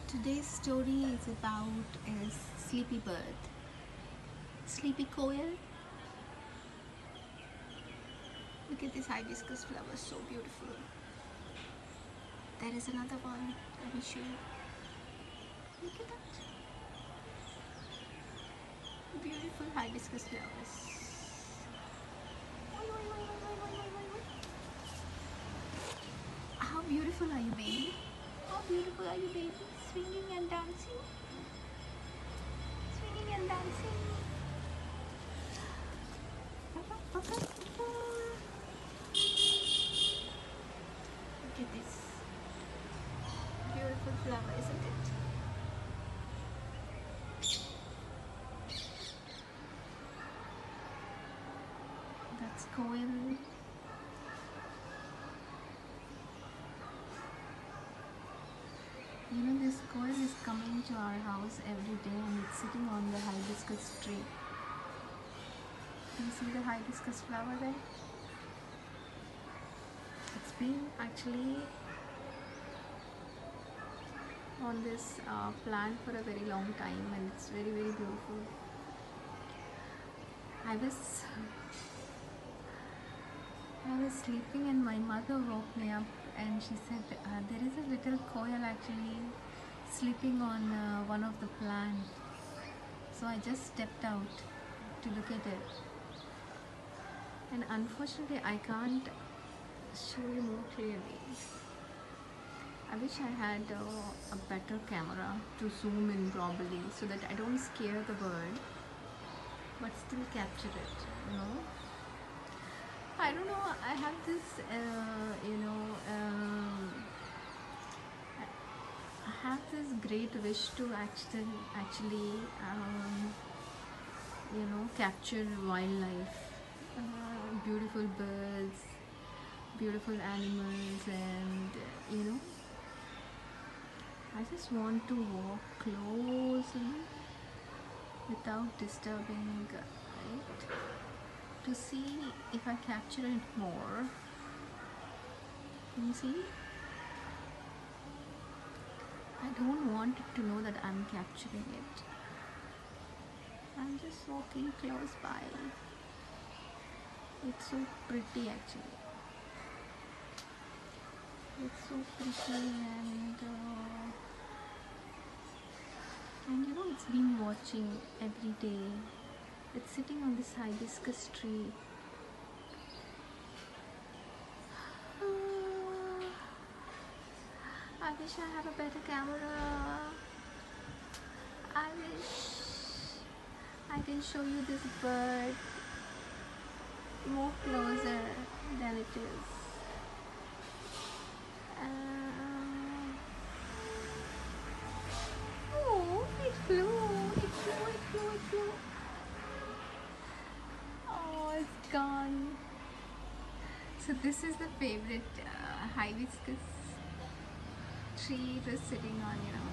Today's story is about a sleepy bird. Sleepy koel. Look at this hibiscus flower, so beautiful. There is another one. Let me show you. Look at that. Beautiful hibiscus flowers. How beautiful are you, baby? How beautiful are you, baby? Swinging and dancing. Swinging and dancing. Look at this beautiful flower, isn't it? That's koel. You know, this koel is coming to our house every day and it's sitting on the hibiscus tree. Do you see the hibiscus flower there? It's been actually on this plant for a very long time and it's very beautiful. I was sleeping and my mother woke me up and she said there is a little koel actually sleeping on one of the plants. So I just stepped out to look at it. And unfortunately I can't show you more clearly. I wish I had a better camera to zoom in properly so that I don't scare the bird but still capture it, you know. I don't know, I have this I have this great wish to actually capture wildlife, beautiful birds, beautiful animals, and I just want to walk closely without disturbing, right? To see if I capture it more. Can you see? I don't want it to know that I'm capturing it. I'm just walking close by. It's so pretty actually. It's so pretty and you know, it's been watching every day. It's sitting on this hibiscus tree. I wish I had a better camera. I wish I can show you this bird more closer than it is. Oh, it flew. Oh, it's gone. So this is the favorite hibiscus tree it was sitting on, you know.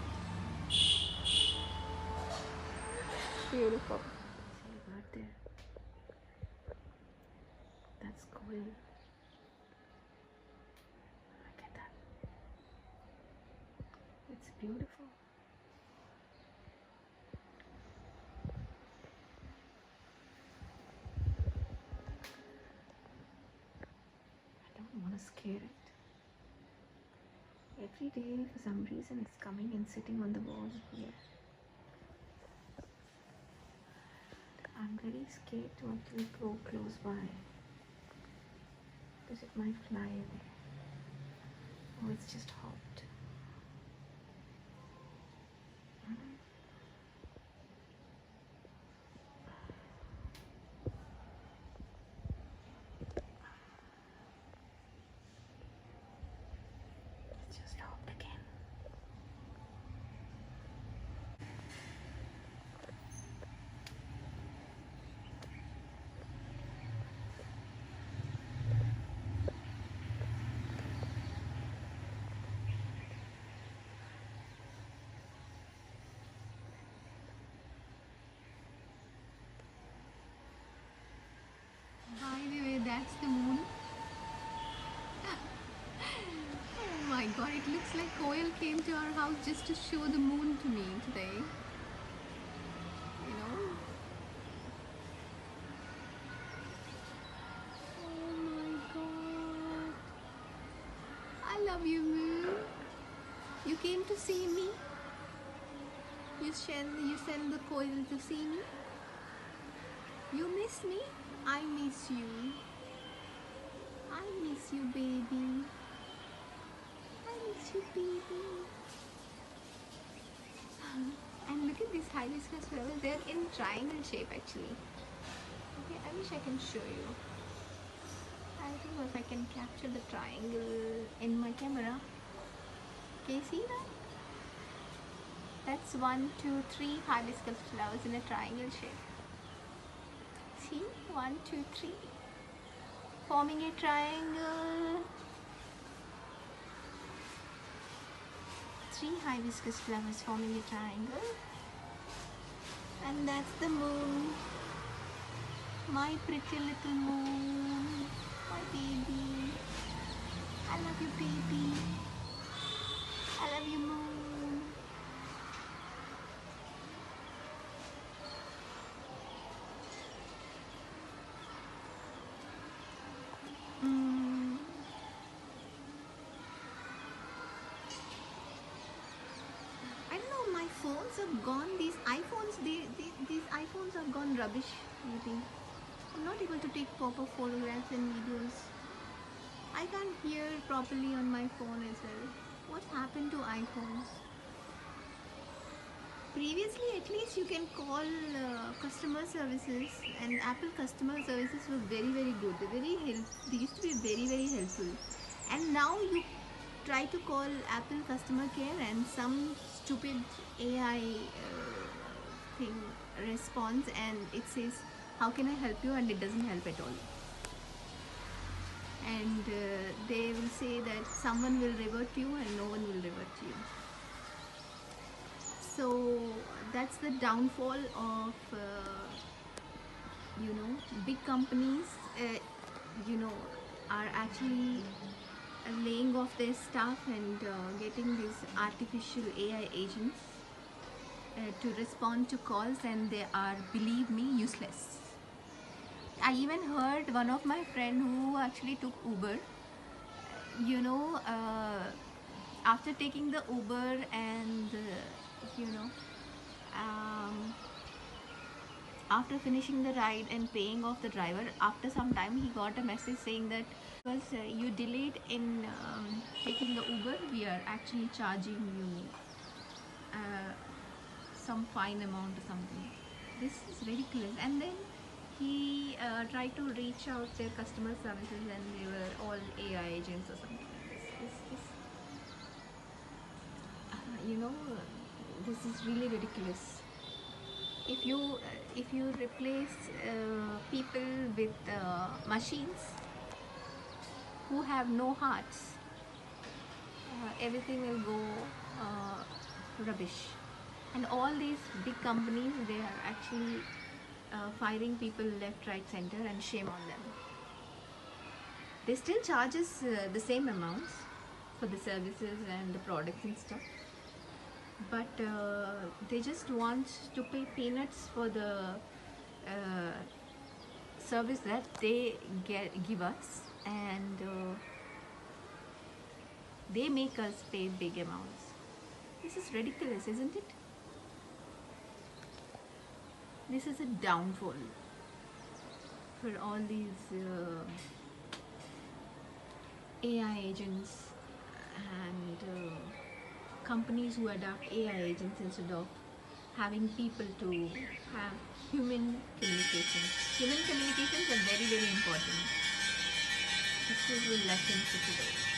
Beautiful. See a bird there. That's cool. Look at that. It's beautiful. I don't want to scare it. Every day, for some reason, it's coming and sitting on the wall here. I'm very scared to actually go close by because it might fly away. Oh, it's just hopped. It's just hopped again. people came to our house just to show the moon to me today. You know? Oh my god. I love you, moon. You came to see me. You send the coil to see me. You miss me? I miss you. I miss you, baby. I miss you, baby. And look at these hibiscus flowers. They're in triangle shape actually. Okay, I wish I can show you. I don't know if I can capture the triangle in my camera. Can you see that? That's 1, 2, 3 hibiscus flowers in a triangle shape. See? 1, 2, 3. Forming a triangle. 3 hibiscus flowers forming a triangle. And that's the moon. My pretty little moon. My baby. I love you, baby. I love you, moon. I don't know, my phones have gone, these iPhones, these iPhones have gone rubbish, maybe. I'm not able to take proper photographs and videos. I can't hear properly on my phone as well. What happened to iPhones? Previously, at least you can call customer services, and Apple customer services were very good. They used to be very helpful. And now you try to call Apple customer care and some stupid AI thing responds and it says, how can I help you? And it doesn't help at all. And they will say that someone will revert you and no one will revert you. So that's the downfall of big companies are actually laying off their staff and getting these artificial AI agents to respond to calls, and they are, believe me, useless. I even heard one of my friend who actually took Uber, after taking the Uber and after finishing the ride and paying off the driver, after some time he got a message saying that because you delayed in taking the Uber, we are actually charging you some fine amount or something. This is ridiculous. And then he tried to reach out their customer services and they were all AI agents or something. This is really ridiculous. If you replace people with machines who have no hearts, everything will go rubbish. And all these big companies, they are actually firing people left, right, center, and shame on them. They still charges the same amounts for the services and the products and stuff, but they just want to pay peanuts for the service that they give us, and they make us pay big amounts. This is ridiculous, isn't it? This is a downfall for all these AI agents and companies who adopt AI agents instead of having people to have human communication. Human communications are very important. This is the lesson for today.